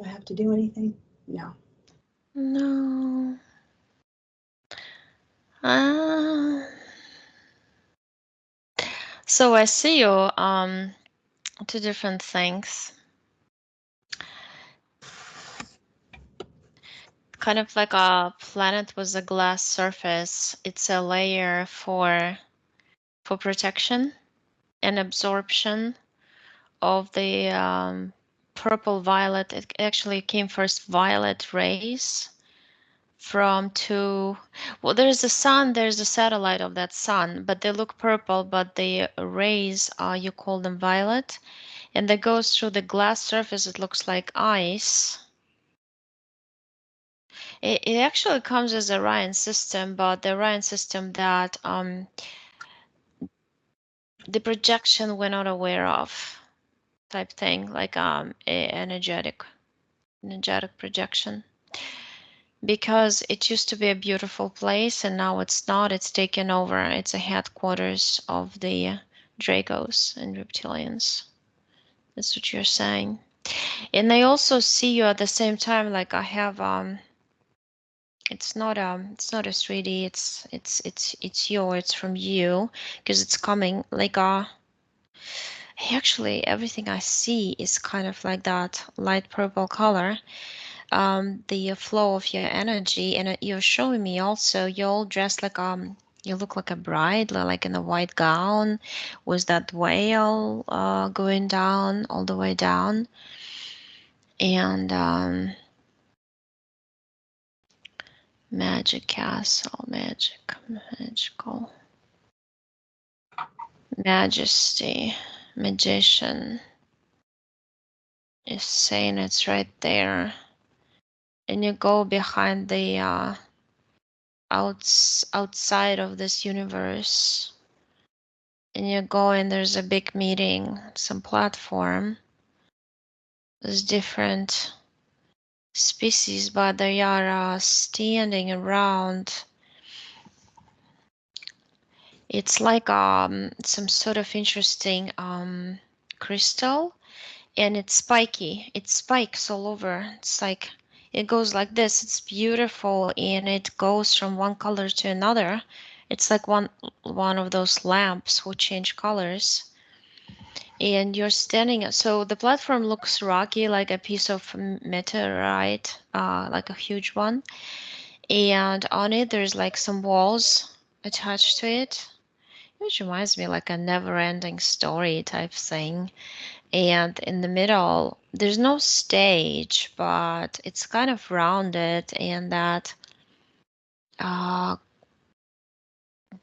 Do I have to do anything? No. No. So I see you two different things. Kind of like a planet with a glass surface. It's a layer for protection and absorption of the purple violet. It actually came first violet rays from two. Well, there's the sun, there's a satellite of that sun, but they look purple, but the rays, you call them violet, and that goes through the glass surface. It looks like ice. It actually comes as a Orion system, but the Orion system that the projection we're not aware of, type thing, like energetic projection. Because it used to be a beautiful place and now it's not. It's taken over. It's a headquarters of the Dracos and reptilians. That's what you're saying. And I also see you at the same time, like I have it's not a 3D, it's you, it's from you, because it's coming like actually everything I see is kind of like that light purple color. The flow of your energy, and you're showing me also you're all dressed like you look like a bride, like in a white gown with that veil going down all the way down, and magic castle, magical, majesty, magician is saying it's right there, and you go behind the outside of this universe, and you go and there's a big meeting, some platform. There's different species, but they are standing around. It's like some sort of interesting crystal, and it's spiky. It spikes all over. It's like it goes like this. It's beautiful, and it goes from one color to another. It's like one of those lamps who change colors. And you're standing, so the platform looks rocky, like a piece of meteorite, like a huge one. And on it, there's like some walls attached to it, which reminds me like a never-ending story type thing. And in the middle, there's no stage, but it's kind of rounded, and that uh,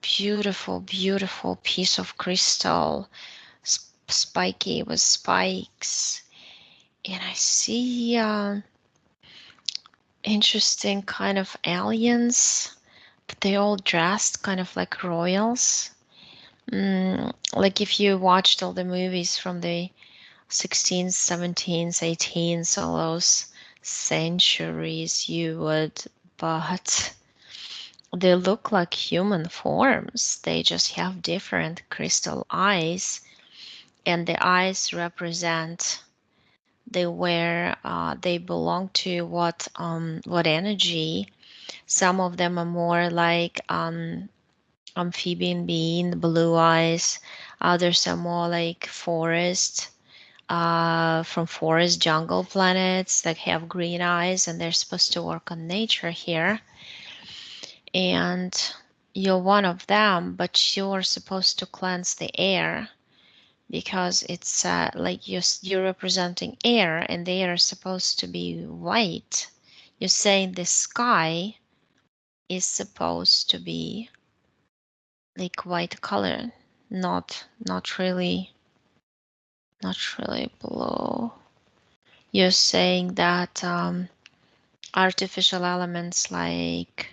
beautiful, beautiful piece of crystal, spiky with spikes. And I see interesting kind of aliens, but they all dressed kind of like royals. Like if you watched all the movies from the 16th, 17th, 18th, all those centuries, you would, but they look like human forms. They just have different crystal eyes, and the eyes represent they belong to what energy. Some of them are more like amphibian being, blue eyes. Others are more like forest, from forest jungle planets that have green eyes, and they're supposed to work on nature here. And you're one of them, but you're supposed to cleanse the air, because it's like you're representing air, and the air is supposed to be white. You're saying the sky is supposed to be like white color, not really blue. You're saying that artificial elements like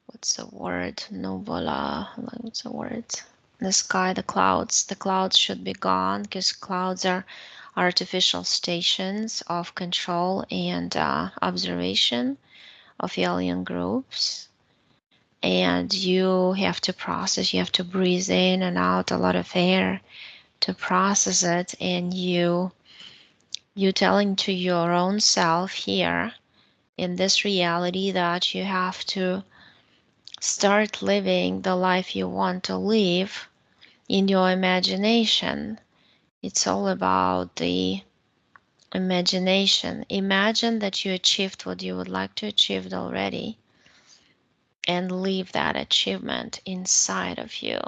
what's the word? Nuvola. What's the word? The sky, the clouds. The clouds should be gone, because clouds are artificial stations of control and observation of alien groups. And you have to process, you have to breathe in and out a lot of air to process it, and you You're telling to your own self here in this reality that you have to start living the life you want to live in your imagination. It's all about the imagination. Imagine that you achieved what you would like to achieve already and leave that achievement inside of you.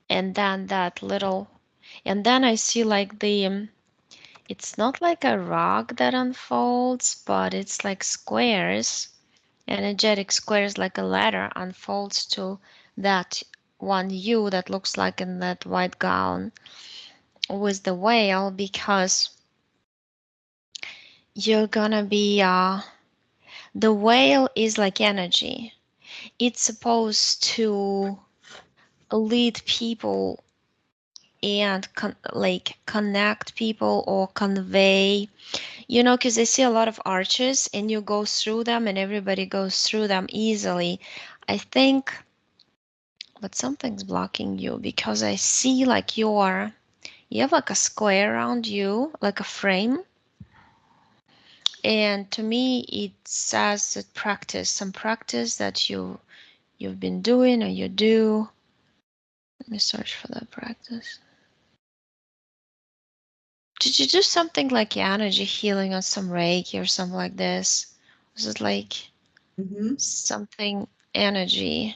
And then that little, and then I see like it's not like a rock that unfolds, but it's like squares, energetic squares, like a ladder unfolds to that one you that looks like in that white gown with the whale, because you're gonna be, the whale is like energy. It's supposed to lead people and like connect people or convey, because I see a lot of arches and you go through them and everybody goes through them easily. I think, but something's blocking you because I see like you have like a square around you, like a frame. And to me, it says that some practice that you've been doing or you do. Let me search for that practice. Did you do something like energy healing or some Reiki or something like this? Was it like something energy Yeah.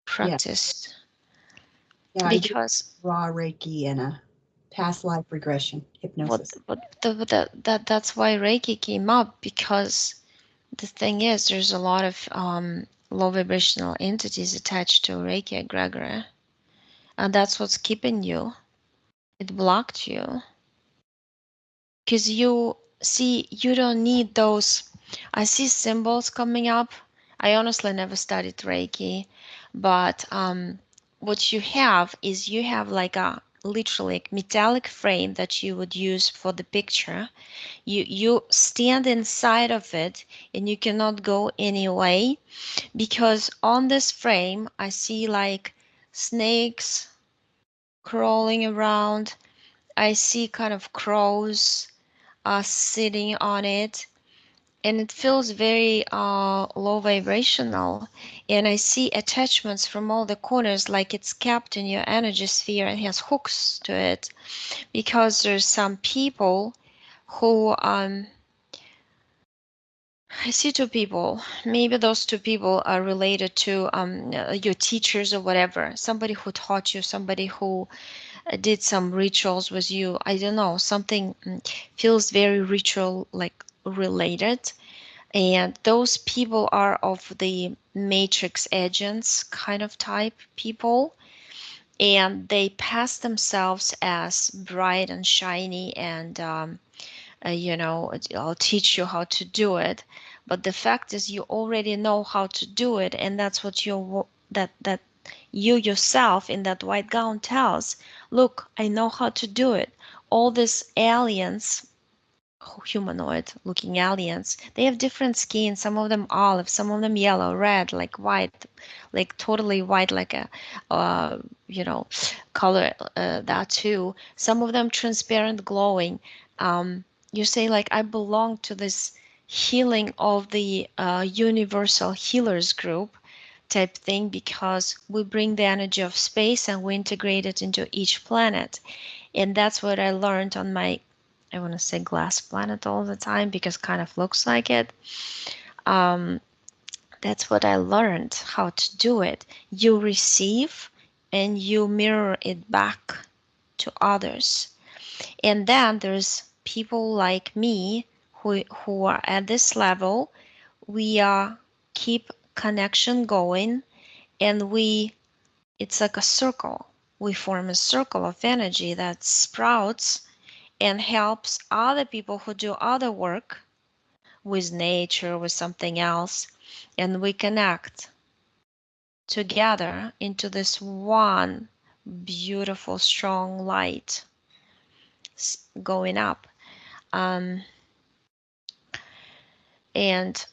practice? Yeah, I did Because raw Reiki and a past life regression hypnosis. that's why Reiki came up, because the thing is there's a lot of low vibrational entities attached to Reiki egregore, and that's what's keeping you. It blocked you. Because you see, you don't need those. I see symbols coming up. I honestly never studied Reiki, but what you have is you have like a literally metallic frame that you would use for the picture. You stand inside of it and you cannot go any way, because on this frame I see like snakes crawling around. I see kind of crows sitting on it, and it feels very low vibrational. And I see attachments from all the corners, like it's kept in your energy sphere and has hooks to it, because there's some people who I see two people. Maybe those two people are related to your teachers or whatever. Somebody who taught you, somebody who did some rituals with you. I don't know. Something feels very ritual like related. And those people are of the matrix agents kind of type people. And they pass themselves as bright and shiny and I'll teach you how to do it. But the fact is, you already know how to do it, and that's what that you yourself in that white gown tells. Look, I know how to do it. All these aliens, humanoid looking aliens, they have different skin. Some of them olive, some of them yellow, red, like white, like totally white, like a uh, you know color, that too. Some of them transparent, glowing. You say like, I belong to this healing of the universal healers group type thing, because we bring the energy of space and we integrate it into each planet. And that's what I learned on my, I want to say glass planet all the time because it kind of looks like it. Um, that's what I learned how to do it. You receive and you mirror it back to others. And then there's people like me who are at this level. We keep connection going, and it's like a circle. We form a circle of energy that sprouts and helps other people who do other work with nature, with something else, and we connect together into this one beautiful, strong light going up. Um, and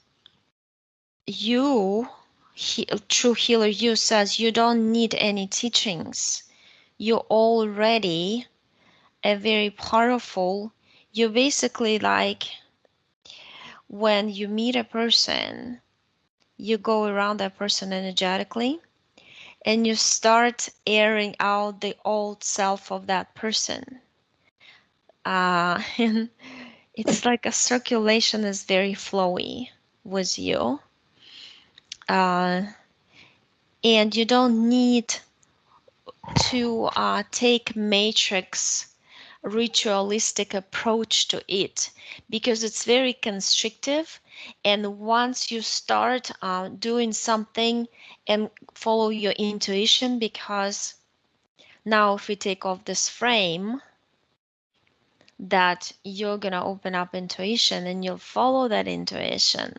you, true healer, you says you don't need any teachings. You're already a very powerful You basically, like, when you meet a person, you go around that person energetically and you start airing out the old self of that person. And it's like a circulation is very flowy with you. Uh, and you don't need to take matrix ritualistic approach to it, because it's very constrictive. And once you start doing something and follow your intuition, because now if we take off this frame that you're gonna open up intuition and you'll follow that intuition,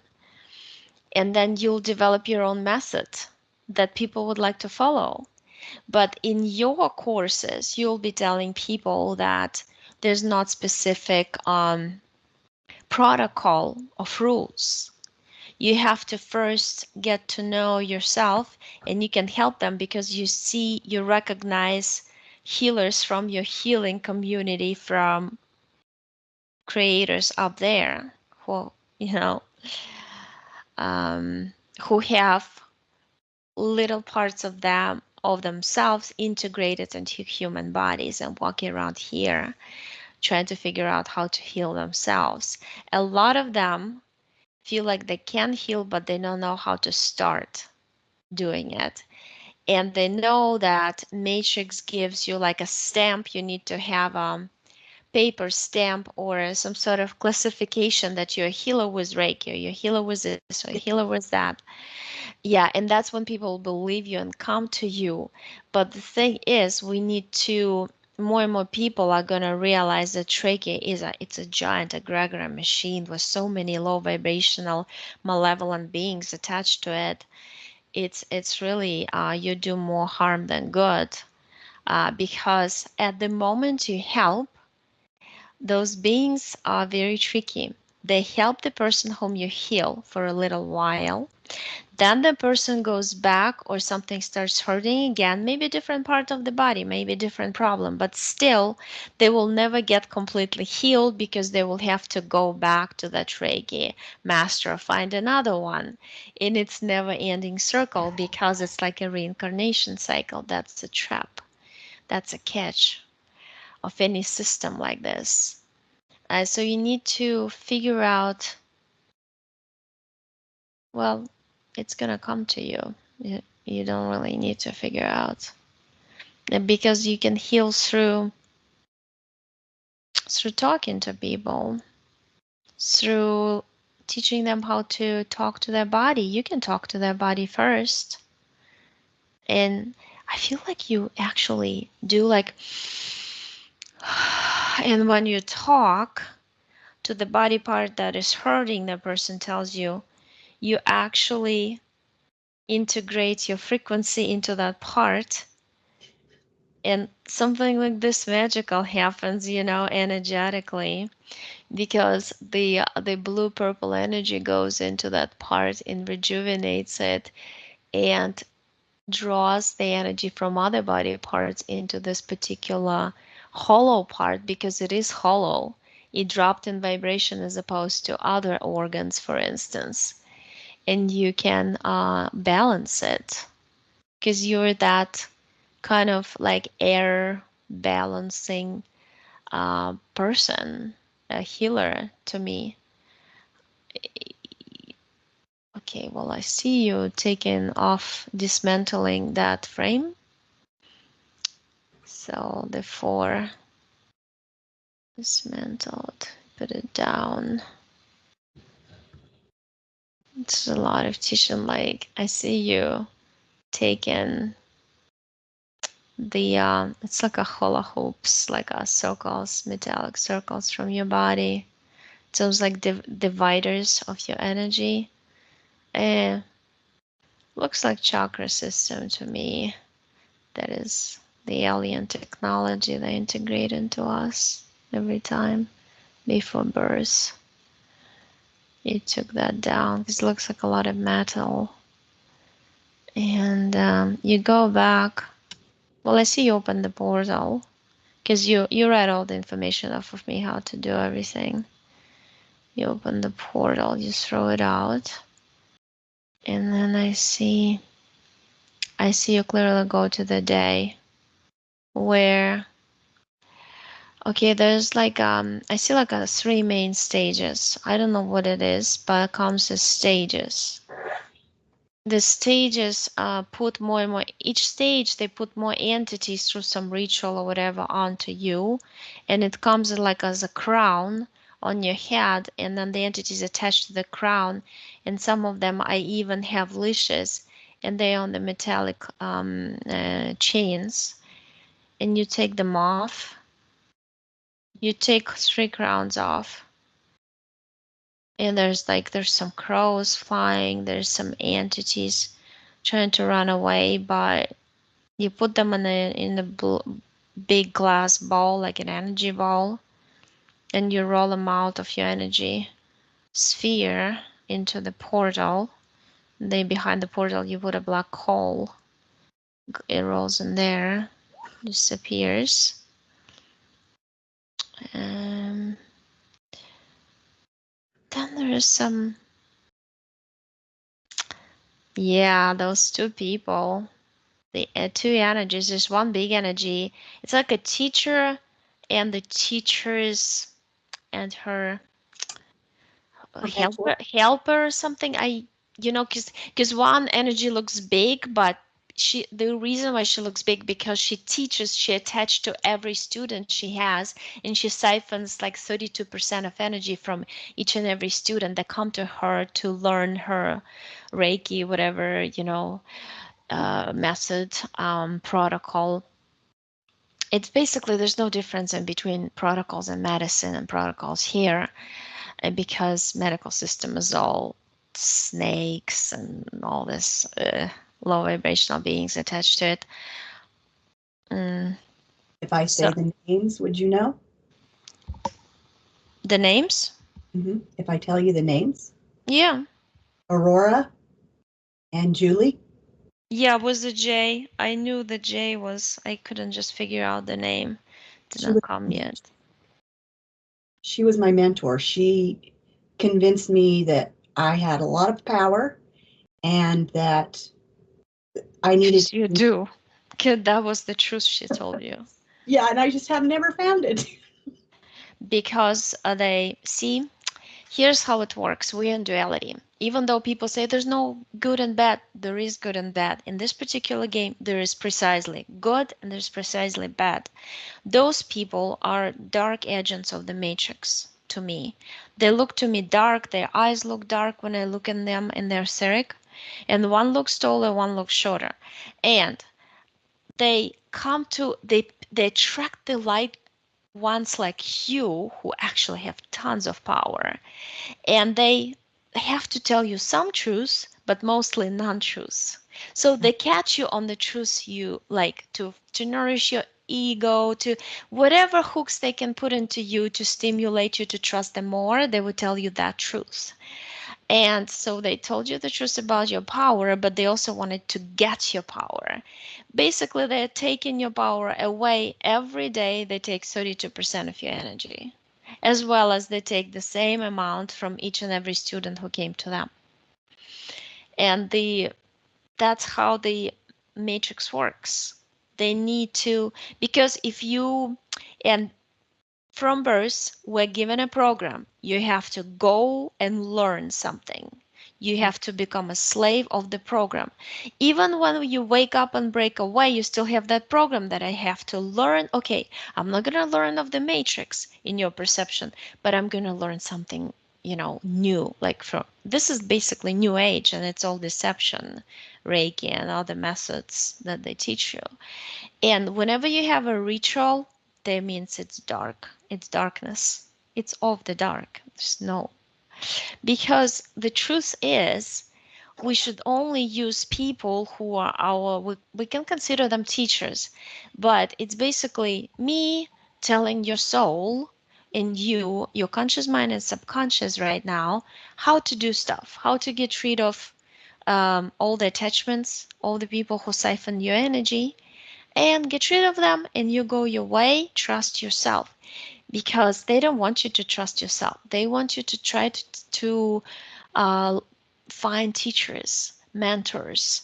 and then you'll develop your own method that people would like to follow. But in your courses, you'll be telling people that there's not specific protocol of rules. You have to first get to know yourself, and you can help them because you recognize healers from your healing community, from creators up there who, you know, um, who have little parts of themselves integrated into human bodies and walking around here trying to figure out how to heal themselves. A lot of them feel like they can heal, but they don't know how to start doing it. And they know that Matrix gives you like a stamp. You need to have a paper stamp or some sort of classification that you're a healer with Reiki, or you're a healer with this, or a healer with that. Yeah, and that's when people believe you and come to you. But the thing is, we need to, more and more people are going to realize that Reiki it's a giant egregore machine with so many low vibrational malevolent beings attached to it. It's really you do more harm than good, because at the moment you help, those beings are very tricky. They help the person whom you heal for a little while, then the person goes back or something starts hurting again, maybe a different part of the body, maybe a different problem, but still they will never get completely healed because they will have to go back to that Reiki master, find another one. And it's never ending circle because it's like a reincarnation cycle. That's a trap. That's a catch of any system like this. So you need to figure out, well, it's gonna come to you. You don't really need to figure out, because you can heal through talking to people, through teaching them how to talk to their body. You can talk to their body first, and I feel like you actually do, like, and when you talk to the body part that is hurting, the person tells you, you actually integrate your frequency into that part, and something like this magical happens, energetically, because the blue purple energy goes into that part and rejuvenates it and draws the energy from other body parts into this particular hollow part, because it is hollow. It dropped in vibration as opposed to other organs, for instance, and you can balance it because you're that kind of like air balancing person, a healer to me. Okay, well, I see you taking off, dismantling that frame. So the 4 dismantled, put it down. It's a lot of teaching. Like, I see you taking the it's like a hula hoops, like a circles, metallic circles from your body. It sounds like dividers of your energy. Eh, looks like chakra system to me. That is the alien technology they integrate into us every time before birth. You took that down because it looks like a lot of metal. And you go back. Well, I see you open the portal because you read all the information off of me how to do everything. You open the portal, you throw it out, and then I see you clearly go to the day where, okay, there's like I see like a 3 main stages. I don't know what it is, but it comes as stages. The stages put more and more, each stage they put more entities through some ritual or whatever onto you, and it comes like as a crown on your head, and then the entities attached to the crown, and some of them I even have leashes, and they're on the metallic chains, and you take them off. You take 3 crowns off, and there's some crows flying, there's some entities trying to run away, but you put them in a big glass ball, like an energy ball, and you roll them out of your energy sphere into the portal. Then behind the portal you put a black hole. It rolls in there, disappears. Then there is some, yeah, those 2 people. The 2 energies. There's one big energy. It's like a teacher and the teacher's and her Her mentor. helper or something. Because one energy looks big, but the reason why she looks big, because she teaches, she attached to every student she has, and she siphons like 32% of energy from each and every student that come to her to learn her Reiki, whatever, method, protocol. It's basically, there's no difference in between protocols and medicine and protocols here, because medical system is all snakes and all this low vibrational beings attached to it. If I say So the names, would you know? the names? If I tell you the names, Yeah. Aurora and Julie. Yeah, was the J. I knew the J was, I couldn't just figure out the name. She Didn't was, come yet. she was my mentor. She convinced me that I had a lot of power and that I needed. Yes, you do. Kid, that was the truth she told you. Yeah, and I just have never found it. Because they see, here's how it works. We're in duality. Even though people say there's no good and bad, there is good and bad. In this particular game, there is precisely good and there's precisely bad. Those people are dark agents of the matrix to me. They look to me dark, their eyes look dark when I look in them in their etheric, and one looks taller, one looks shorter. And they come to, they attract the light ones like you who actually have tons of power, and they have to tell you some truths, but mostly non-truths. So they catch you on the truths you like, to nourish your ego, to whatever hooks they can put into you to stimulate you to trust them more, they will tell you that truth. And so they told you the truth about your power, but they also wanted to get your power. Basically, they're taking your power away every day. They take 32% of your energy, as well as they take the same amount from each and every student who came to them. And that's how the matrix works. They need to, because if you, and from birth, we're given a program. You have to go and learn something. You have to become a slave of the program. Even when you wake up and break away, you still have that program that I have to learn. Okay, I'm not going to learn of the matrix in your perception, but I'm going to learn something, new. Like this is basically new age, and it's all deception, Reiki and other methods that they teach you. And whenever you have a ritual, that means it's dark. It's darkness. It's of the dark. There's no. Because the truth is, we should only use people who are we can consider them teachers, but it's basically me telling your soul and your conscious mind and subconscious right now, how to do stuff, how to get rid of all the attachments, all the people who siphon your energy, and get rid of them, and you go your way. Trust yourself, because they don't want you to trust yourself. They want you to try to uh, find teachers, mentors,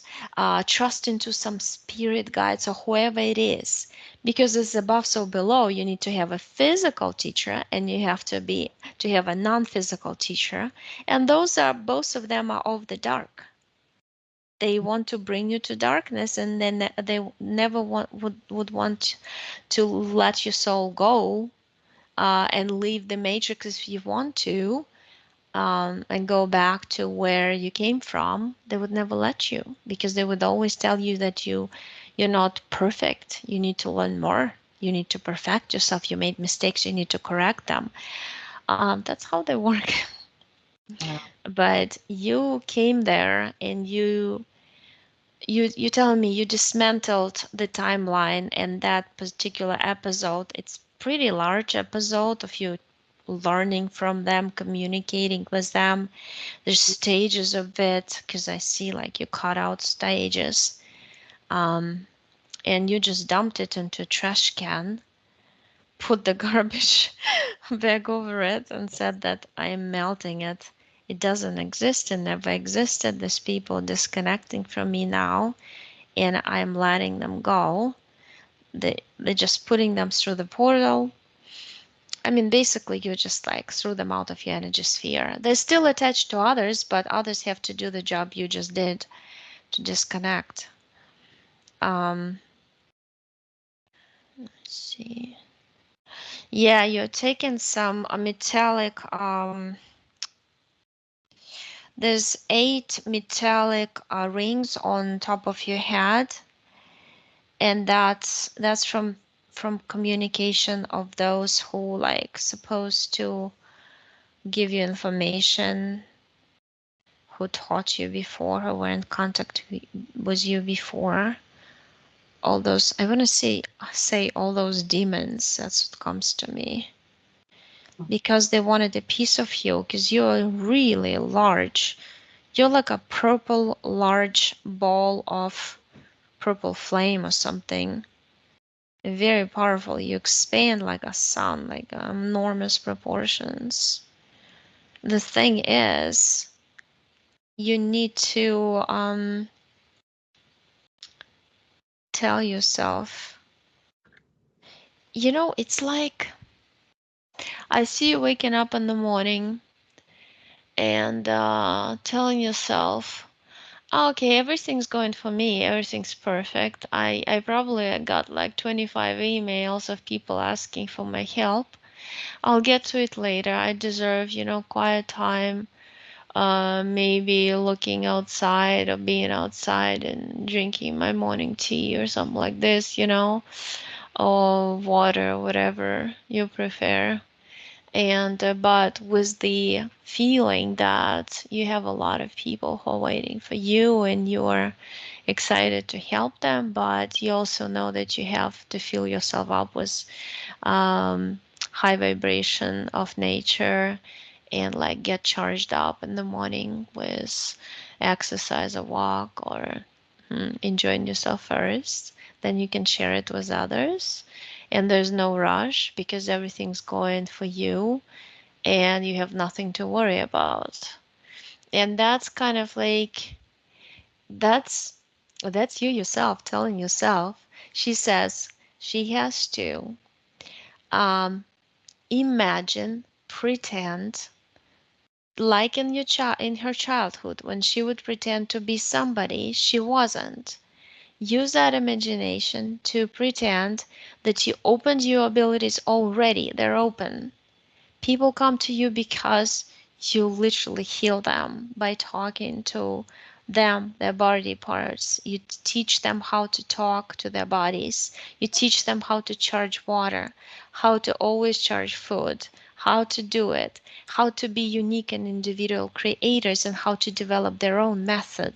trust into some spirit guides or whoever it is. Because it's above so below, you need to have a physical teacher, and you have to have a non-physical teacher, and those are, both of them are of the dark. They want to bring you to darkness, and then they never would want to let your soul go, and leave the matrix if you want to, and go back to where you came from. They would never let you, because they would always tell you that you're not perfect. You need to learn more. You need to perfect yourself. You made mistakes. You need to correct them. That's how they work. Wow. But you came there, and you tell me you dismantled the timeline, and that particular episode, it's pretty large episode of you learning from them, communicating with them. There's stages of it, because I see like you cut out stages, um, and you just dumped it into a trash can, put the garbage bag over it, and said that I am melting it. It doesn't exist and never existed. There's people disconnecting from me now, and I'm letting them go. They're just putting them through the portal. I mean, basically, you just like threw them out of your energy sphere. They're still attached to others, but others have to do the job you just did to disconnect. Let's see. Yeah, you're taking some metallic. There's 8 metallic rings on top of your head, and that's from communication of those who like supposed to give you information, who taught you before, who were in contact with you before. All those, I want to say all those demons. That's what comes to me, because they wanted a piece of you, because you're really large. You're like a purple large ball of purple flame or something. Very powerful. You expand like a sun, like enormous proportions. The thing is, you need to tell yourself, it's like I see you waking up in the morning and telling yourself, okay, everything's going for me, everything's perfect. I probably got like 25 emails of people asking for my help. I'll get to it later. I deserve, quiet time, maybe looking outside or being outside and drinking my morning tea or something like this, or water, whatever you prefer. And but with the feeling that you have a lot of people who are waiting for you, and you're excited to help them, but you also know that you have to fill yourself up with high vibration of nature, and like get charged up in the morning with exercise or walk, or enjoying yourself first. Then you can share it with others, and there's no rush, because everything's going for you, and you have nothing to worry about. And that's kind of like, that's that's you yourself telling yourself. She says she has to um, imagine, pretend, like in in her childhood, when she would pretend to be somebody she wasn't. Use that imagination to pretend that you opened your abilities already. They're open. People come to you because you literally heal them by talking to them, their body parts. You teach them how to talk to their bodies. You teach them how to charge water, how to always charge food, how to do it, how to be unique and individual creators, and how to develop their own method.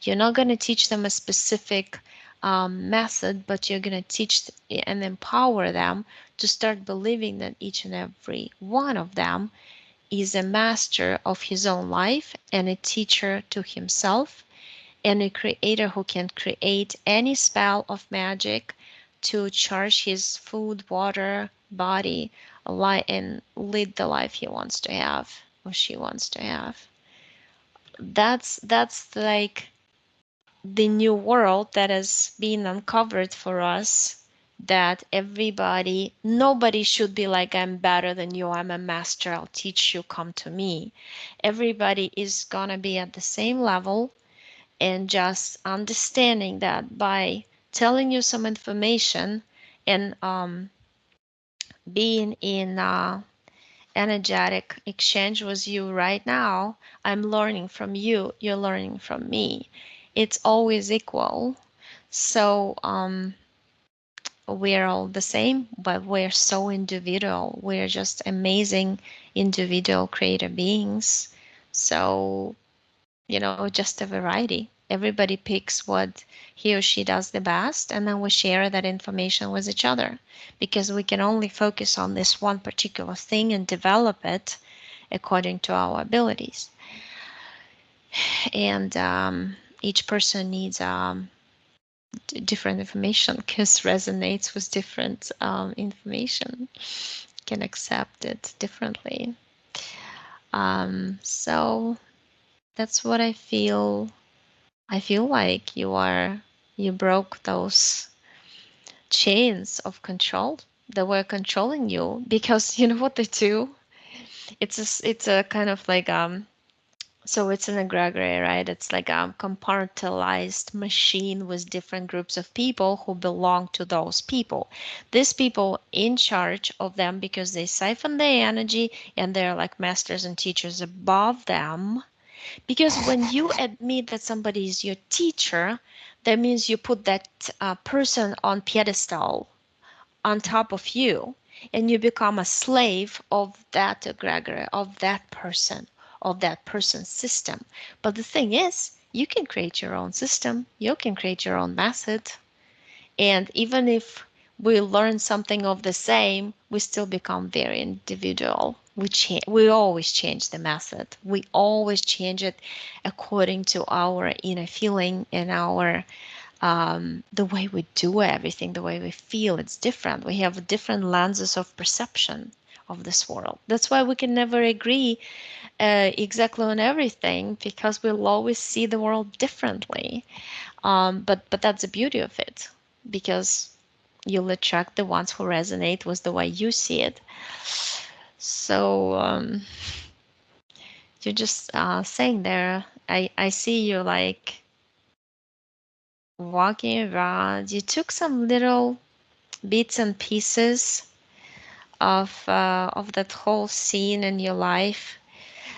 You're not going to teach them a specific method, but you're going to teach and empower them to start believing that each and every one of them is a master of his own life, and a teacher to himself, and a creator who can create any spell of magic to charge his food, water, body, and lead the life he wants to have or she wants to have. That's like the new world that has been uncovered for us, that nobody should be like, I'm better than you, I'm a master, I'll teach you, come to me. Everybody is gonna be at the same level, and just understanding that by telling you some information and being in energetic exchange with you right now, I'm learning from you, you're learning from me. It's always equal. So we're all the same, but we're so individual. We're just amazing individual creator beings. So, just a variety. Everybody picks what he or she does the best, and then we share that information with each other, because we can only focus on this one particular thing and develop it according to our abilities. And each person needs different information, because resonates with different information, can accept it differently. So that's what I feel. I feel like you broke those chains of control that were controlling you, because you know what they do? It's a kind of like so it's an egregore, right? It's like a compartmentalized machine with different groups of people who belong to those people. These people in charge of them because they siphon their energy, and they're like masters and teachers above them. Because when you admit that somebody is your teacher, that means you put that person on pedestal on top of you, and you become a slave of that egregore, of that person's system. But the thing is, you can create your own system, you can create your own method. And even if we learn something of the same, we still become very individual. We always change the method. We always change it according to our inner feeling and our the way we do everything, the way we feel. It's different. We have different lenses of perception of this world. That's why we can never agree exactly on everything, because we'll always see the world differently. But that's the beauty of it, because you'll attract the ones who resonate with the way you see it. So you're just saying there, I see you like walking around. You took some little bits and pieces of that whole scene in your life.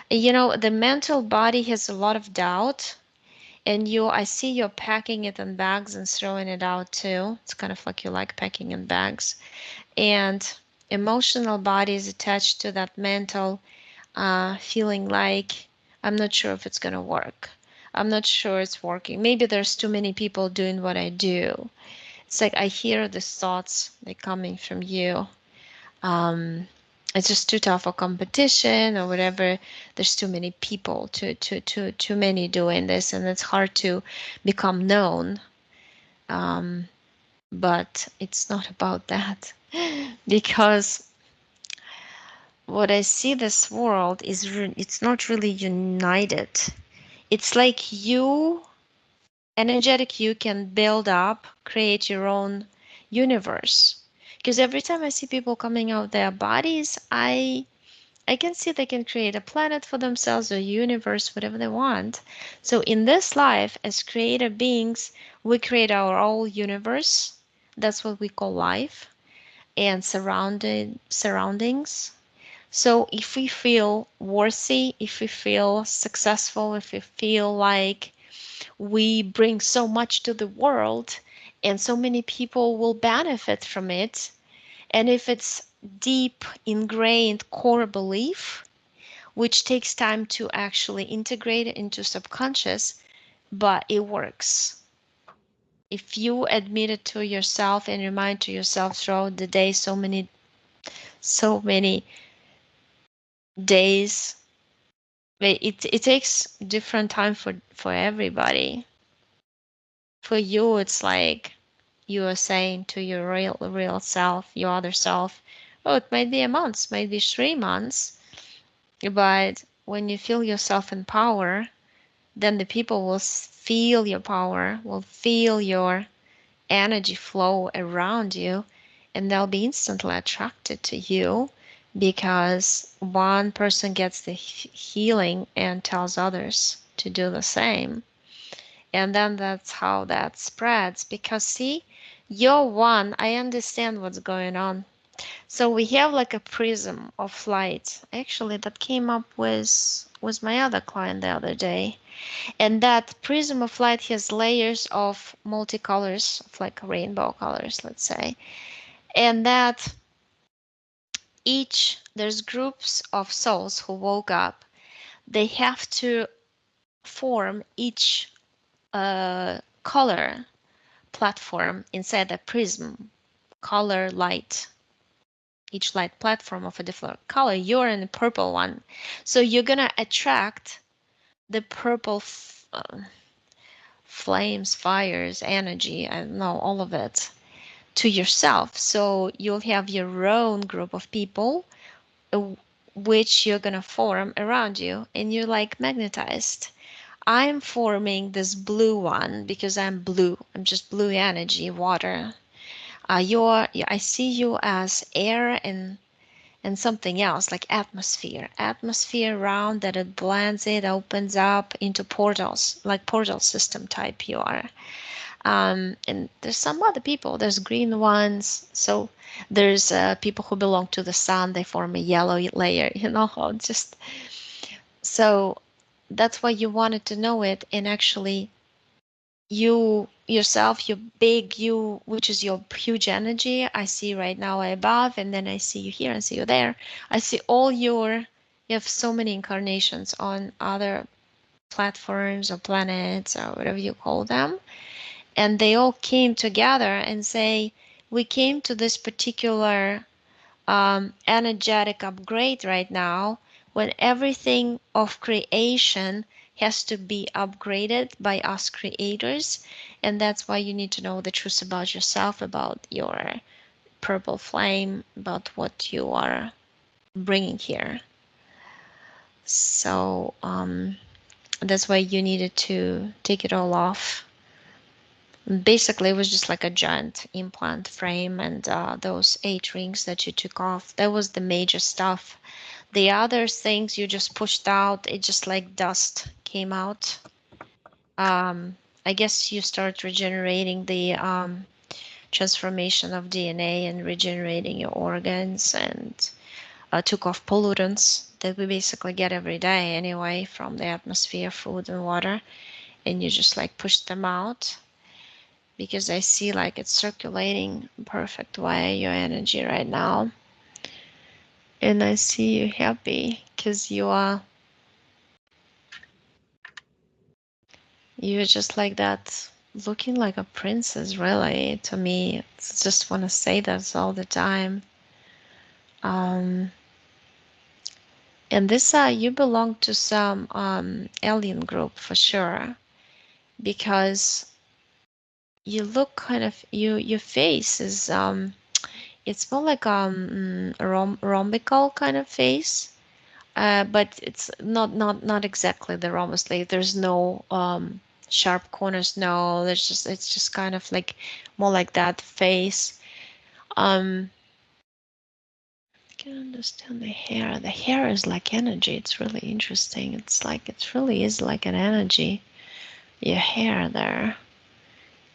The mental body has a lot of doubt, and I see you're packing it in bags and throwing it out too. It's kind of like you like packing in bags. And emotional body is attached to that mental, feeling like, I'm not sure if it's going to work. I'm not sure it's working. Maybe there's too many people doing what I do. It's like I hear the thoughts like coming from you. Um, it's just too tough a competition or whatever. There's too many people, too many doing this, and it's hard to become known. Um, but it's not about that, because what I see this world is it's not really united. It's like energetic you can build up, create your own universe. Because every time I see people coming out their bodies, I can see they can create a planet for themselves, a universe, whatever they want. So in this life, as creative beings, we create our own universe. That's what we call life, and surroundings. So if we feel worthy, if we feel successful, if we feel like we bring so much to the world and so many people will benefit from it, and if it's deep ingrained core belief, which takes time to actually integrate it into subconscious, but it works. If you admit it to yourself and remind to yourself throughout the day, so many days, it takes different time for everybody. For you, it's like you are saying to your real self, your other self, oh, it might be a month, might be 3 months, but when you feel yourself in power, then the people will feel your power, will feel your energy flow around you, and they'll be instantly attracted to you because one person gets the healing and tells others to do the same. And then that's how that spreads. Because see, you're one. I understand what's going on. So we have like a prism of light. Actually, that came up with my other client the other day. And that prism of light has layers of multicolors, of like rainbow colors, let's say. And that there's groups of souls who woke up. They have to form each color platform inside the prism, color light, each light platform of a different color. You're in the purple one. So you're going to attract the purple flames, fires, energy, I don't know, all of it to yourself. So you'll have your own group of people which you're going to form around you, and you're like magnetized. I'm forming this blue one because I'm blue. I'm just blue energy, water. I see you as air and something else like atmosphere around that it blends, it opens up into portals, like portal system type you are. And there's some other people, there's green ones, so there's people who belong to the sun, they form a yellow layer, just so that's why you wanted to know it. And actually you yourself, your big you, which is your huge energy, I see right now above, and then I see you here and see you there. I see you have so many incarnations on other platforms or planets or whatever you call them, and they all came together and say, we came to this particular energetic upgrade right now when everything of creation has to be upgraded by us creators. And that's why you need to know the truth about yourself, about your purple flame, about what you are bringing here. So that's why you needed to take it all off. Basically, it was just like a giant implant frame and those 8 rings that you took off. That was the major stuff. The other things you just pushed out, it just like dust came out. I guess you start regenerating the transformation of DNA and regenerating your organs, and took off pollutants that we basically get every day anyway from the atmosphere, food and water, and you just like push them out. Because I see like it's circulating perfect way, your energy right now. And I see you happy because you're just like that, looking like a princess, really. To me, it's just want to say that all the time. And this, you belong to some alien group for sure, because you look kind of, your face is it's more like rhombical kind of face, but it's not exactly the rhombus. Like there's no sharp corners. No, it's just kind of like more like that face. I can understand the hair. The hair is like energy. It's really interesting. It's like it really is like an energy. Your hair there,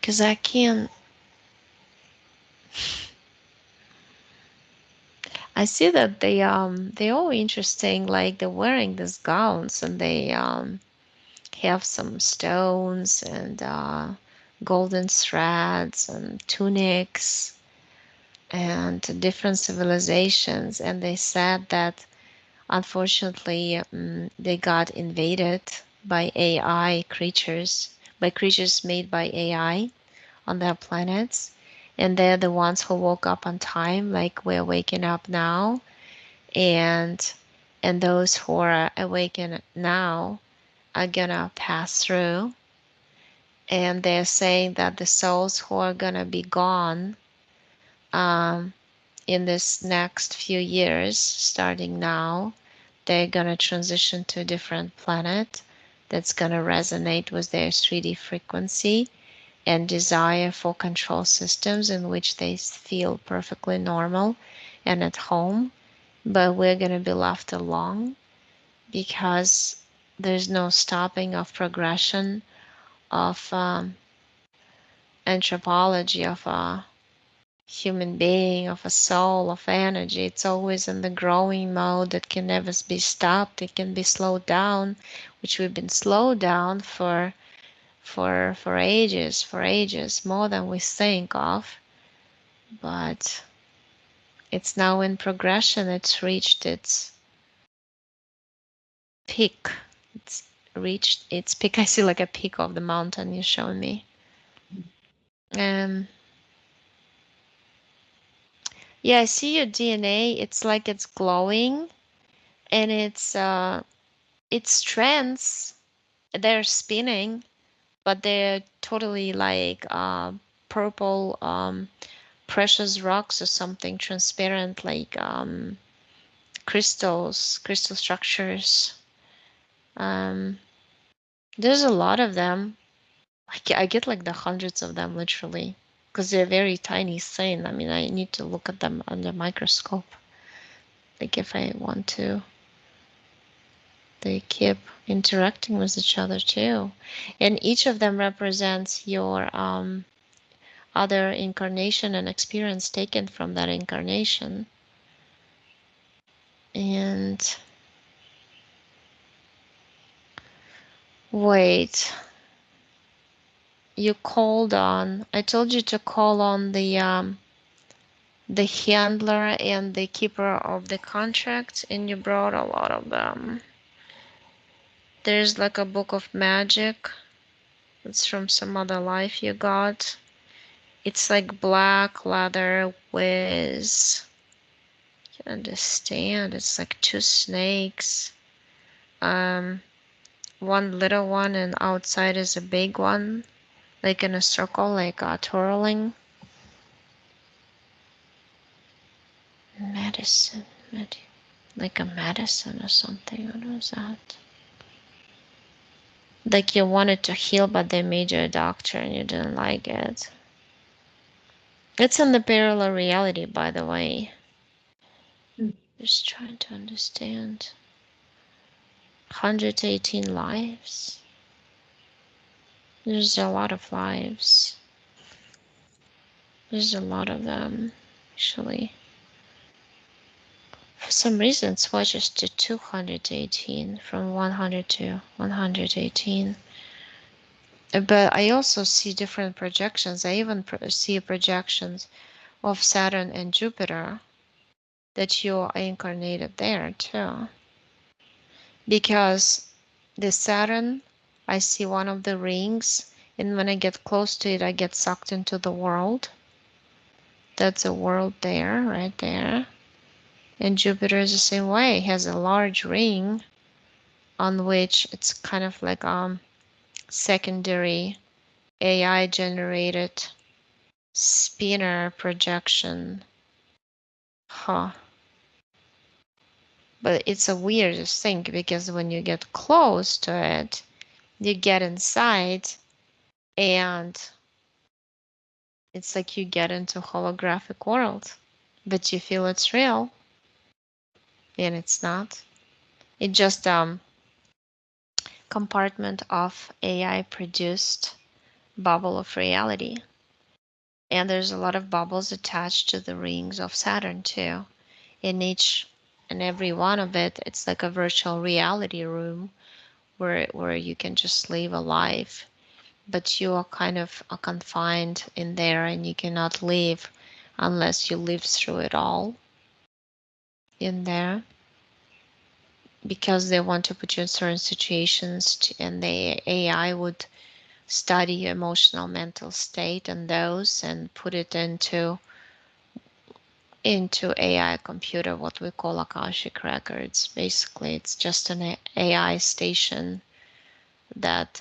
because I can't. I see that they're all interesting. Like they're wearing these gowns and they have some stones and golden threads and tunics and different civilizations. And they said that unfortunately they got invaded by AI creatures, by creatures made by AI on their planets. And they're the ones who woke up on time, like we're waking up now. And those who are awakened now are gonna pass through, And they're saying that the souls who are gonna be gone in this next few years, starting now, they're gonna transition to a different planet that's gonna resonate with their 3D frequency and desire for control systems in which they feel perfectly normal and at home. But we're gonna be left alone because there's no stopping of progression of anthropology of a human being, of a soul, of energy. It's always in the growing mode that can never be stopped. It can be slowed down, which we've been slowed down for ages, more than we think of. But it's now in progression. It's reached its peak. It's reached its peak. I see like a peak of the mountain you're showing me. Yeah, I see your DNA. It's like it's glowing, and its strands, they're spinning, but they're totally like purple precious rocks or something transparent, like crystal structures. Um, there's a lot of them. I get like the hundreds of them literally, because they're very tiny, thin. I mean, I need to look at them under microscope, like if I want to. They keep interacting with each other too, and each of them represents your other incarnation and experience taken from that incarnation. And wait, you called on, I told you to call on the handler and the keeper of the contract, and you brought a lot of them. There's like a book of magic. It's from some other life you got. It's like black leather with, you understand, it's like two snakes. One little one and outside is a big one, like in a circle, like twirling. Medicine, like a medicine or something. What was that? Like you wanted to heal, but they made you a doctor and you didn't like it. It's in the parallel reality, by the way. Just trying to understand. 118 lives. There's a lot of lives. There's a lot of them, actually. For some reason, it switches to 218 from 100 to 118. But I also see different projections. I even see projections of Saturn and Jupiter that you are incarnated there too. Because the Saturn, I see one of the rings, and when I get close to it, I get sucked into the world. That's a world there, right there. And Jupiter is the same way. It has a large ring on which it's kind of like secondary AI generated spinner projection. Huh. But it's a weird thing because when you get close to it, you get inside and it's like you get into holographic world, but you feel it's real and it's not. It just compartment of AI produced bubble of reality. And there's a lot of bubbles attached to the rings of Saturn too. In each and every one of it, it's like a virtual reality room where you can just live a life, but you are kind of confined in there and you cannot leave unless you live through it all in there, because they want to put you in certain situations and the AI would study your emotional mental state and those and put it into AI computer, what we call Akashic records. Basically, it's just an AI station that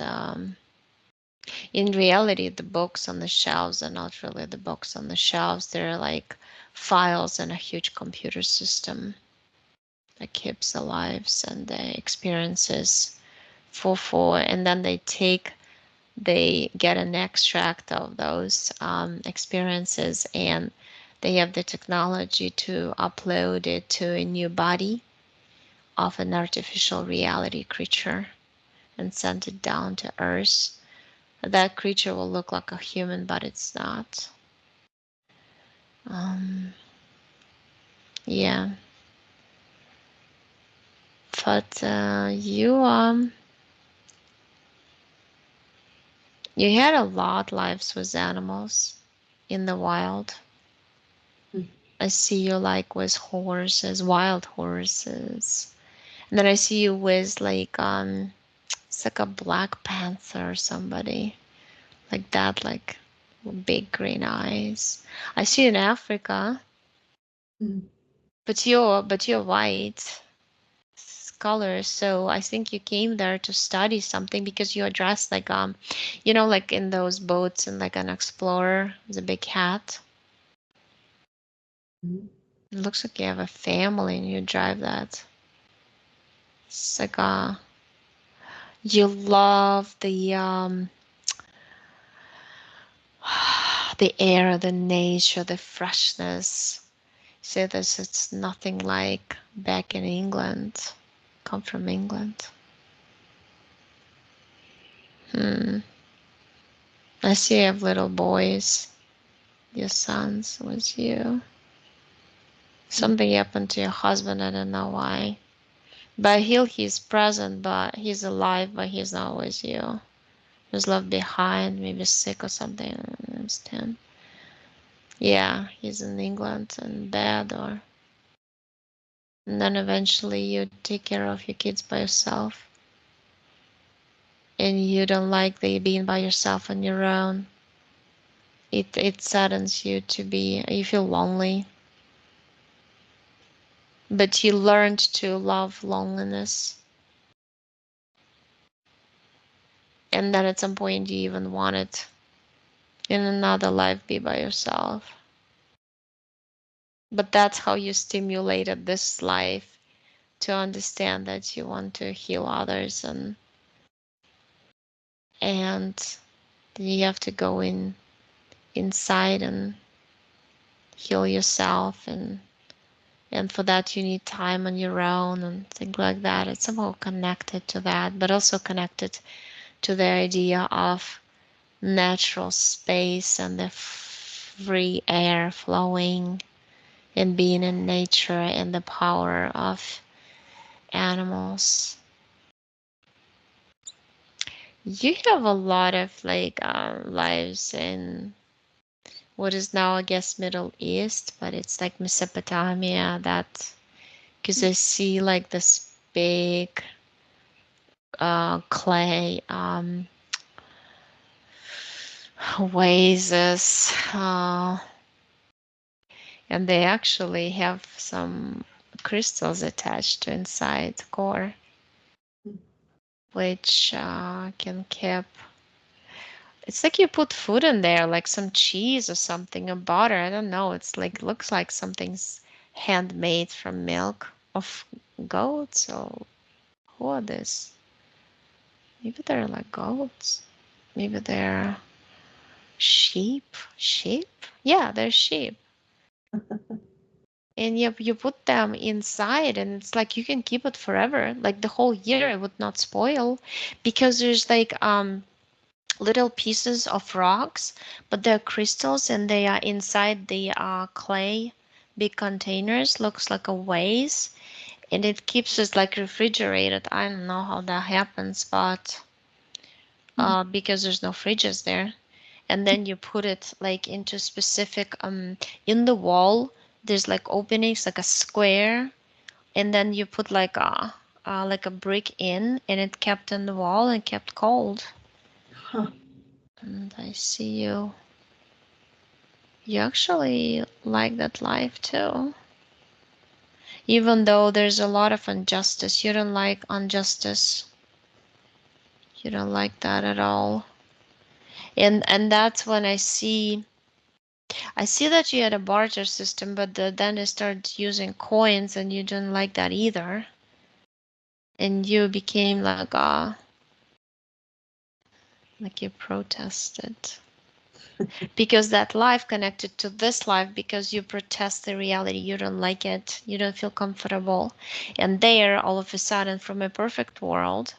In reality, the books on the shelves are not really the books on the shelves. They're like files in a huge computer system that keeps the lives and the experiences and then they get an extract of those experiences, and they have the technology to upload it to a new body of an artificial reality creature and send it down to Earth. That creature will look like a human, but it's not. Um, yeah, but you had a lot lives with animals in the wild. Mm. I see you like with horses, wild horses. And then I see you with it's like a black panther or somebody like that, like big green eyes. I see you in Africa, Mm. but you're white color, so I think you came there to study something because you're dressed like like in those boats and like an explorer with a big hat. Mm. It looks like you have a family and you drive that. It's like you love the air, the nature, the freshness. See this, it's nothing like back in England. Come from England. Hmm. I see you have little boys, your sons with you. Mm. Something happened to your husband, I don't know why. But he's present, but he's alive, but he's not with you. He's left behind, maybe sick or something. I don't understand. Yeah, he's in England and bad, or and then eventually you take care of your kids by yourself, and you don't like the being by yourself on your own. It saddens you to be. You feel lonely, but you learned to love loneliness, and then at some point you even wanted in another life be by yourself. But that's how you stimulated this life to understand that you want to heal others, and you have to go inside and heal yourself, and for that you need time on your own and things like that. It's somehow connected to that, but also connected to the idea of natural space and the free air flowing and being in nature and the power of animals. You have a lot of lives in what is now, I guess, Middle East, but it's like Mesopotamia. That because I see like this big clay oasis, and they actually have some crystals attached to inside the core, Mm. which can keep. It's like you put food in there, like some cheese or something, or butter. I don't know. It's like looks like something's handmade from milk of goats. Or who are this? Maybe they're like goats. Maybe they're sheep. Sheep? Yeah, they're sheep. And you put them inside, and it's like you can keep it forever, like the whole year. It would not spoil because there's like little pieces of rocks, but they're crystals and they are inside the clay big containers. Looks like a vase, and it keeps it like refrigerated. I don't know how that happens, but Mm. because there's no fridges there. And then you put it like into specific in the wall. There's like openings, like a square, and then you put like a brick in, and it kept in the wall and kept cold. Huh. And I see you actually like that life too. Even though there's a lot of injustice, you don't like injustice. You don't like that at all. And that's when I see that you had a barter system, but then they started using coins, and you didn't like that either, and you became like you protested because that life connected to this life, because you protest the reality, you don't like it, you don't feel comfortable, and there all of a sudden from a perfect world,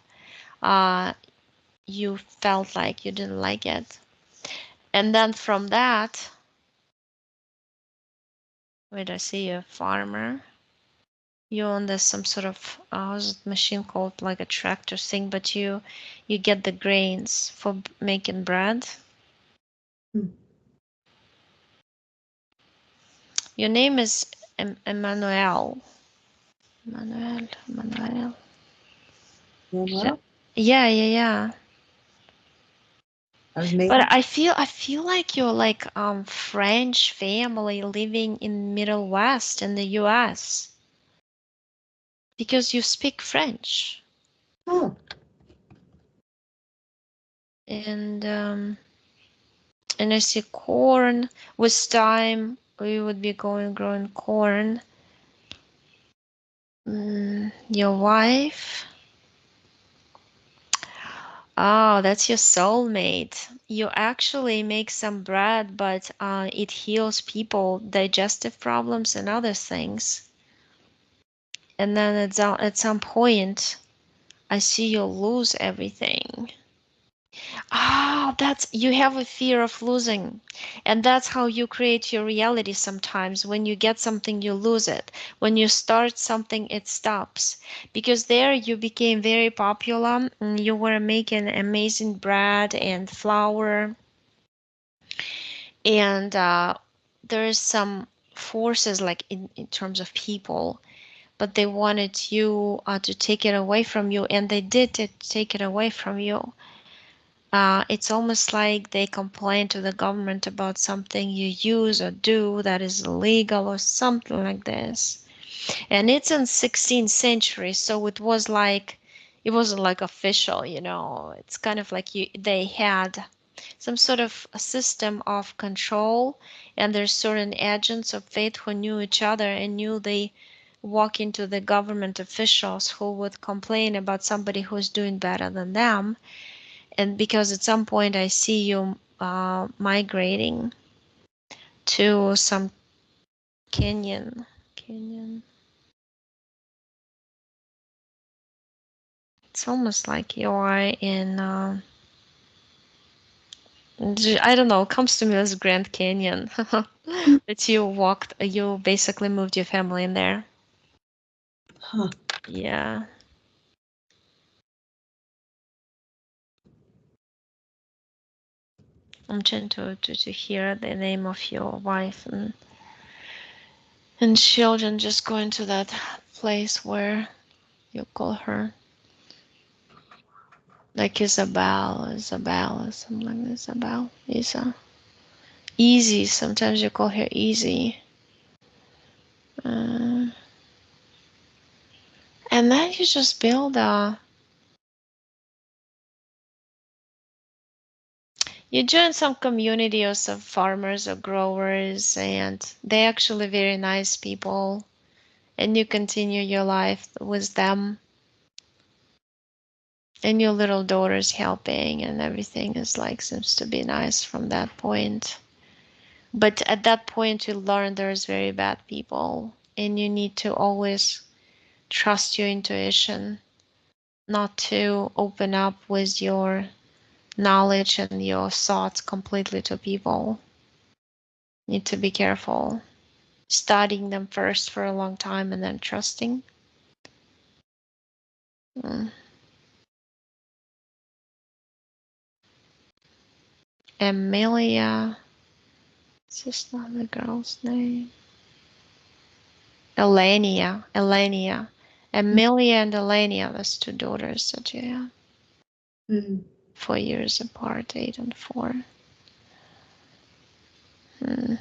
uh you felt like you didn't like it. And then from that, wait, I see a farmer. You own this some sort of how's it machine called, like a tractor thing, but you get the grains for making bread. Hmm. Your name is Emmanuel. Emmanuel. Well, Yeah, yeah, yeah. I was But making. I feel like you're like French family living in Middle West in the US because you speak French. Oh, And I see corn. With time, we would be going growing corn. Your wife. Oh, that's your soulmate. You actually make some bread, but it heals people digestive problems and other things. And then at some point, I see you lose everything. Ah, that's you have a fear of losing. And that's how you create your reality sometimes. When you get something, you lose it. When you start something, it stops. Because there you became very popular. You were making amazing bread and flour. And there is some forces like in terms of people, but they wanted you to take it away from you, and they did take it away from you. It's almost like they complain to the government about something you use or do that is illegal or something like this. And it's in 16th century, so it wasn't like official, It's kind of like they had some sort of a system of control, and there's certain agents of faith who knew each other and knew they walk into the government officials who would complain about somebody who's doing better than them. And because at some point I see you migrating to some Kenyan. It's almost like you are in. I don't know. It comes to me as Grand Canyon. That you basically moved your family in there. huh. Yeah. I'm trying to hear the name of your wife and children, just going to that place where you call her like Isabel, or something like Isabel, Isa. Easy, sometimes you call her Easy. Uh, and then you just build you join some community of some farmers or growers, and they're actually very nice people, and you continue your life with them, and your little daughter's helping, and everything is like seems to be nice from that point. But at that point you learn there's very bad people, and you need to always trust your intuition, not to open up with your knowledge and your thoughts completely to people. Need to be careful. Studying them first for a long time and then trusting. Mm. Amelia. It's just not the girl's name. Elenia. Elenia. Amelia and Elenia, that's two daughters that you have. Mm. 4 years apart, 8 and 4. Mm.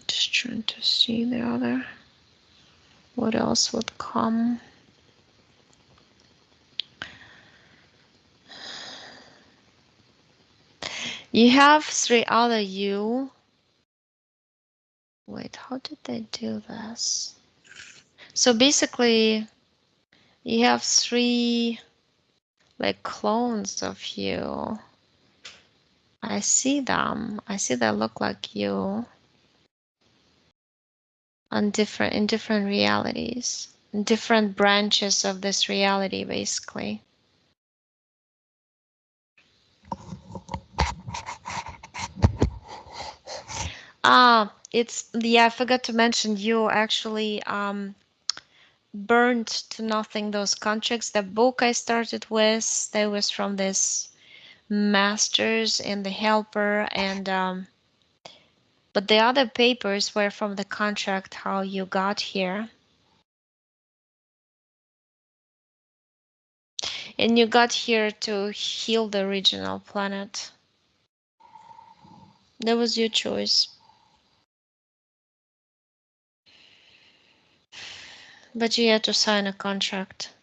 Just trying to see the other. What else would come? You have 3 other you. Wait, how did they do this? So basically, you have 3 like clones of you. I see them. I see they look like you on in different realities, in different branches of this reality, basically. I forgot to mention you actually burned to nothing those contracts. The book I started with, that was from this masters and the helper, and but the other papers were from the contract how you got here. And you got here to heal the original planet. That was your choice. But you had to sign a contract.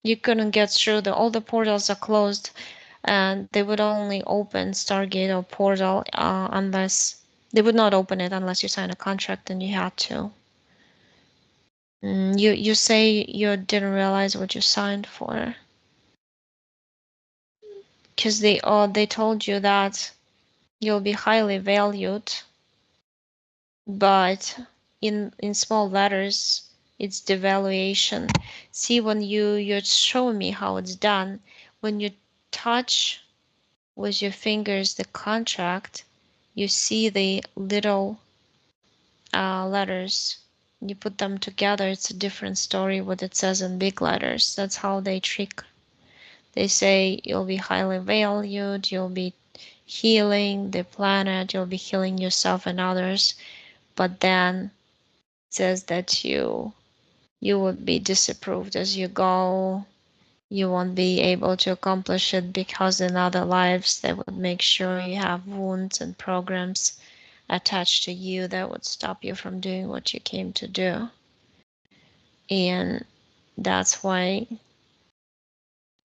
You couldn't get through. All the portals are closed, and they would only open Stargate or portal unless they would not open it unless you sign a contract, and you had to. You say you didn't realize what you signed for, because they told you that you'll be highly valued, but in small letters it's devaluation. See, when you're showing me how it's done, when you touch with your fingers the contract, you see the little letters. You put them together, it's a different story what it says in big letters. That's how they trick. They say you'll be highly valued, you'll be healing the planet, you'll be healing yourself and others, but then it says that you would be disapproved as you go. You won't be able to accomplish it because in other lives they would make sure you have wounds and programs attached to you that would stop you from doing what you came to do. And that's why,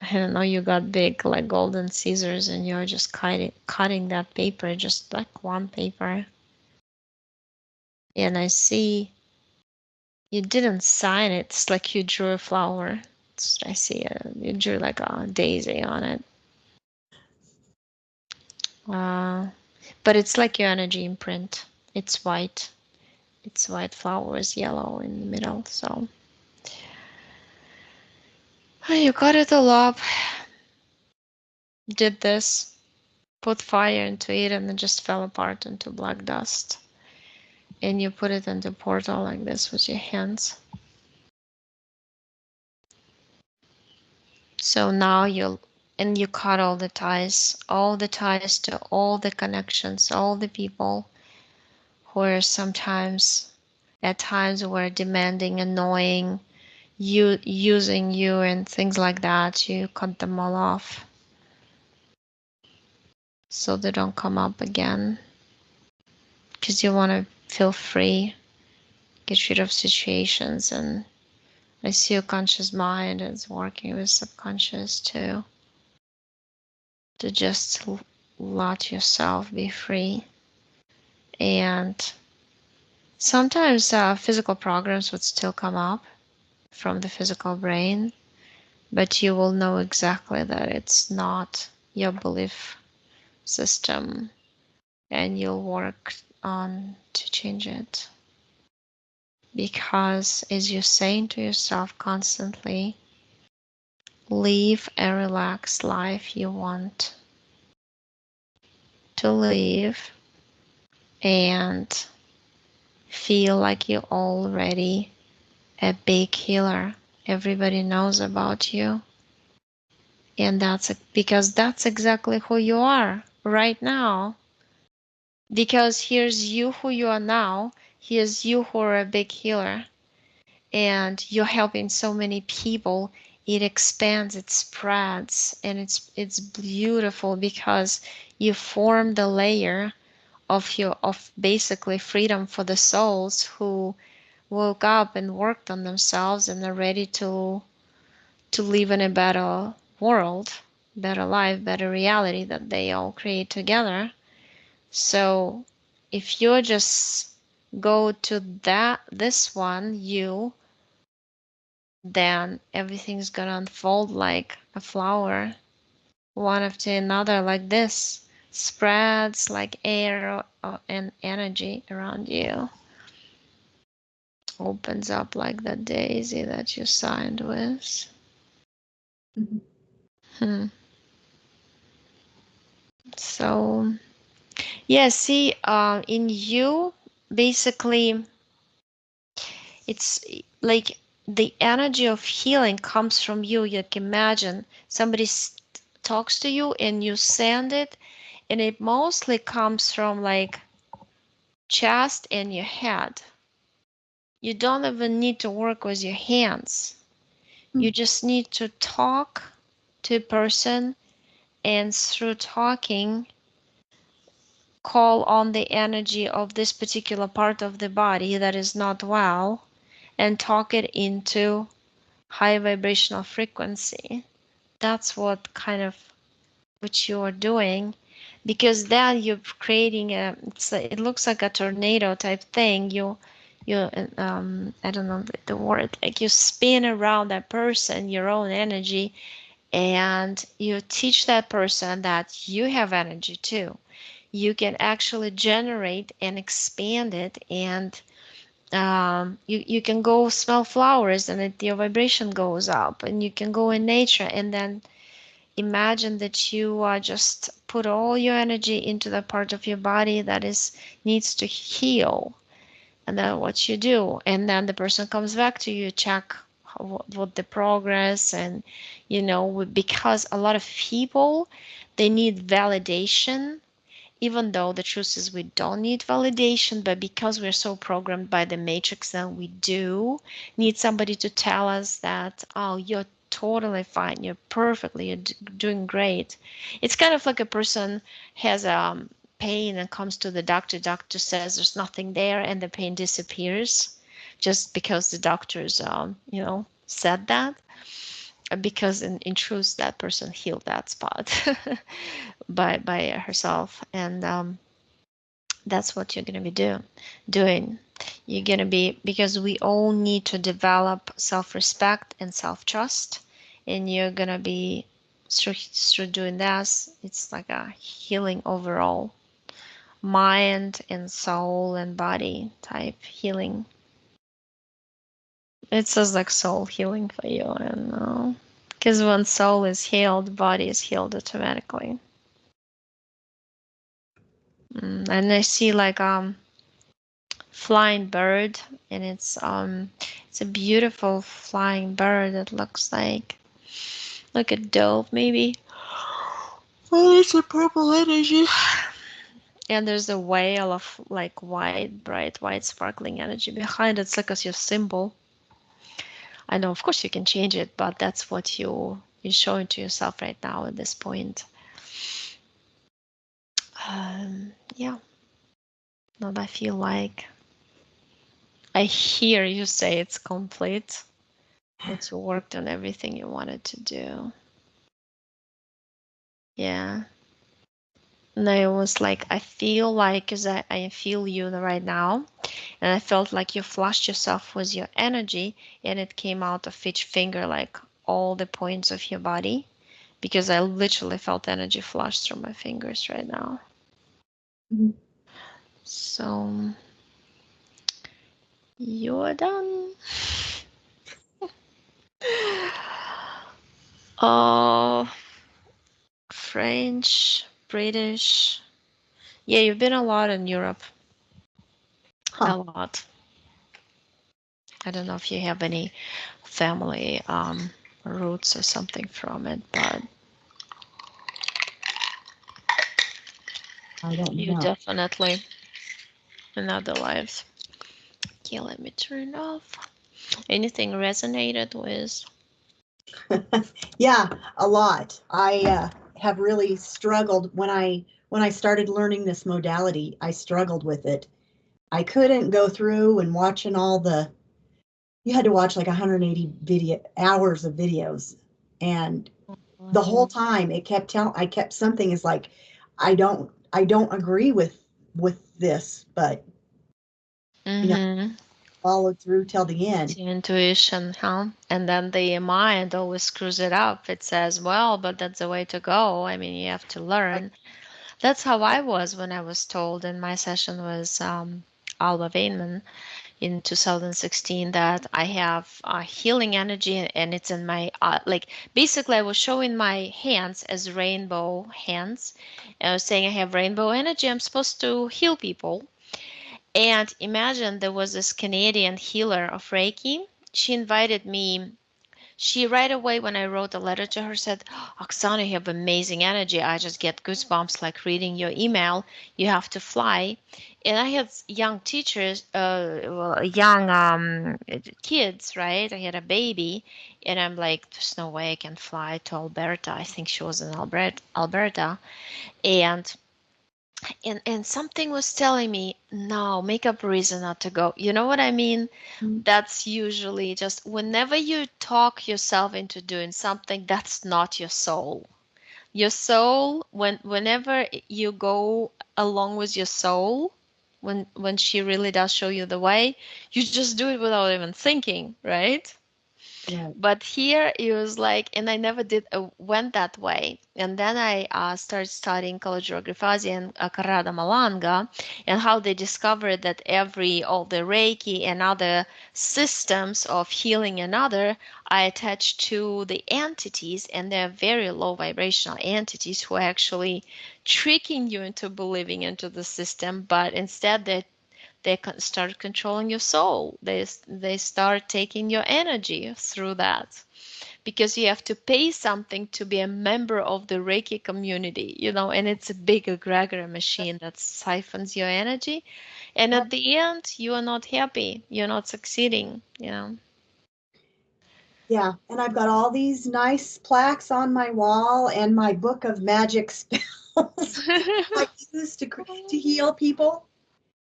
I don't know, you got big like golden scissors and you're just cutting that paper, just like one paper. And I see you didn't sign it. It's like you drew a flower. I see you drew like a daisy on it. But it's like your energy imprint. It's white. It's white flowers, yellow in the middle. So you cut it all up, did this, put fire into it, and it just fell apart into black dust. And you put it into portal like this with your hands. So now you cut all the ties to all the connections, all the people who are sometimes, at times, were demanding, annoying, using you and things like that. You cut them all off so they don't come up again, because you want to feel free, get rid of situations. And I see your conscious mind is working with subconscious to just let yourself be free. And sometimes physical programs would still come up from the physical brain, but you will know exactly that it's not your belief system, and you'll work on to change it. Because, as you're saying to yourself constantly, live a relaxed life you want to live, and feel like you're already a big healer. Everybody knows about you. And because that's exactly who you are right now. Because here's you who you are now. Here's you who are a big healer. And you're helping so many people. It expands, it spreads, and it's beautiful because you form the layer of basically freedom for the souls who woke up and worked on themselves and are ready to live in a better world, better life, better reality that they all create together. So if you just go to this one, then everything's gonna unfold like a flower, one after another, like this, spreads like air and energy around you. Opens up like the daisy that you signed with. Mhm. Hmm. So yeah, see, in you, basically, it's like the energy of healing comes from you. You can imagine somebody talks to you and you send it, and it mostly comes from like chest and your head. You don't even need to work with your hands. You just need to talk to a person, and through talking, call on the energy of this particular part of the body that is not well, and talk it into high vibrational frequency. That's what kind of what you are doing, because then you're creating it looks like a tornado type thing. You I don't know the word, like you spin around that person your own energy, and you teach that person that you have energy too. You can actually generate and expand it, and you can go smell flowers and your vibration goes up, and you can go in nature and then imagine that you just put all your energy into the part of your body that is needs to heal, and then what you do, and then the person comes back to you, check what the progress, and because a lot of people, they need validation, even though the truth is we don't need validation, but because we're so programmed by the matrix that we do need somebody to tell us that, oh, you're totally fine, you're perfectly, you're doing great. It's kind of like a person has pain and comes to the doctor says there's nothing there, and the pain disappears just because the doctors said that, because in truth that person healed that spot by herself. And that's what you're going to be doing. You're going to be, because we all need to develop self-respect and self-trust, and you're going to be through doing this, it's like a healing overall, mind and soul and body type healing. It says like soul healing for you, I don't know, because when soul is healed, body is healed automatically. And I see like flying bird, and it's a beautiful flying bird that looks like a dove maybe. Oh, it's a purple energy. And there's a whale of like white, bright white sparkling energy behind it. It's like as your symbol. I know, of course you can change it, but that's what you're showing to yourself right now at this point. Yeah. And I feel like I hear you say it's complete, that you worked on everything you wanted to do. Yeah. And I was like, I feel like, because I feel you right now, and I felt like you flushed yourself with your energy, and it came out of each finger, like all the points of your body, because I literally felt energy flush through my fingers right now. Mhm. So you're done. Oh, French, British. Yeah, you've been a lot in Europe. Huh. A lot. I don't know if you have any family roots or something from it, but I don't you know. definitely in other lives. Okay, let me turn off. Anything resonated with? Yeah, a lot. I have really struggled when I started learning this modality. I struggled with it. I couldn't go through and watching all the. You had to watch like 180 hours of videos, and the whole time it kept telling. I kept something is like, I don't agree with with this, but followed through till the end. The intuition, huh? And then the mind always screws it up. It says, well, but that's the way to go. I mean, you have to learn. That's how I was when I was told in my session with Alba Weinman in 2016 that I have healing energy and it's in my, like, basically I was showing my hands as rainbow hands. I was saying I have rainbow energy. I'm supposed to heal people. And imagine there was this Canadian healer of Reiki. She invited me. She right away, when I wrote a letter to her, said, Oksana, you have amazing energy. I just get goosebumps like reading your email. You have to fly. And I had young teachers, young kids, right? I had a baby. And I'm like, there's no way I can fly to Alberta. I think she was in Alberta. And something was telling me, no, make up a reason not to go. You know what I mean? That's usually just whenever you talk yourself into doing something, that's not your soul. Your soul, whenever you go along with your soul, when she really does show you the way, you just do it without even thinking, right? Right. But here it was like, and I never did went that way. And then I started studying Kalajrographazi and Karada Malanga, and how they discovered that all the Reiki and other systems of healing and other I attached to the entities, and they're very low vibrational entities who are actually tricking you into believing into the system, but instead they start controlling your soul. They start taking your energy through that, because you have to pay something to be a member of the Reiki community, and it's a big egregore machine that siphons your energy. And at the end, you are not happy. You're not succeeding. Yeah, and I've got all these nice plaques on my wall and my book of magic spells I use to heal people.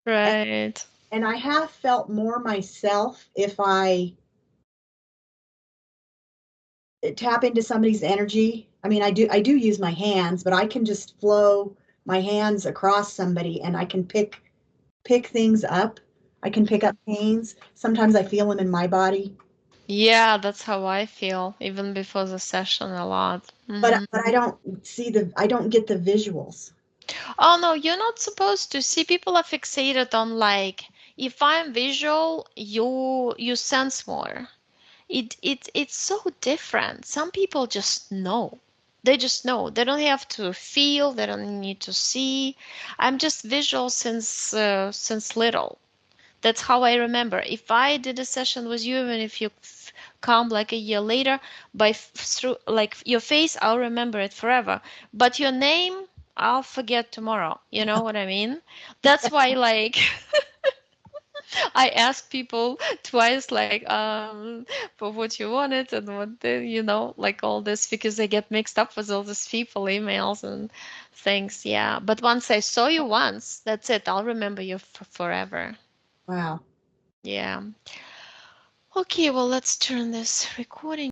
Right. And I have felt more myself if I tap into somebody's energy. I mean, I do use my hands, but I can just flow my hands across somebody and I can pick things up. I can pick up pains. Sometimes I feel them in my body. Yeah, that's how I feel, even before the session a lot. But I don't get the visuals. Oh no, you're not supposed to. See, people are fixated on, like, if I'm visual, you sense more. It's so different. Some people just know. They just know. They don't have to feel. They don't need to see. I'm just visual since little. That's how I remember. If I did a session with you, even if you come like a year later, through like your face, I'll remember it forever. But your name, I'll forget tomorrow. You know what I mean? That's why, like, I ask people twice, like, for what you wanted and what like all this, because they get mixed up with all these people, emails and things. Yeah. But once I saw you once, that's it. I'll remember you forever. Wow. Yeah. Okay, well, let's turn this recording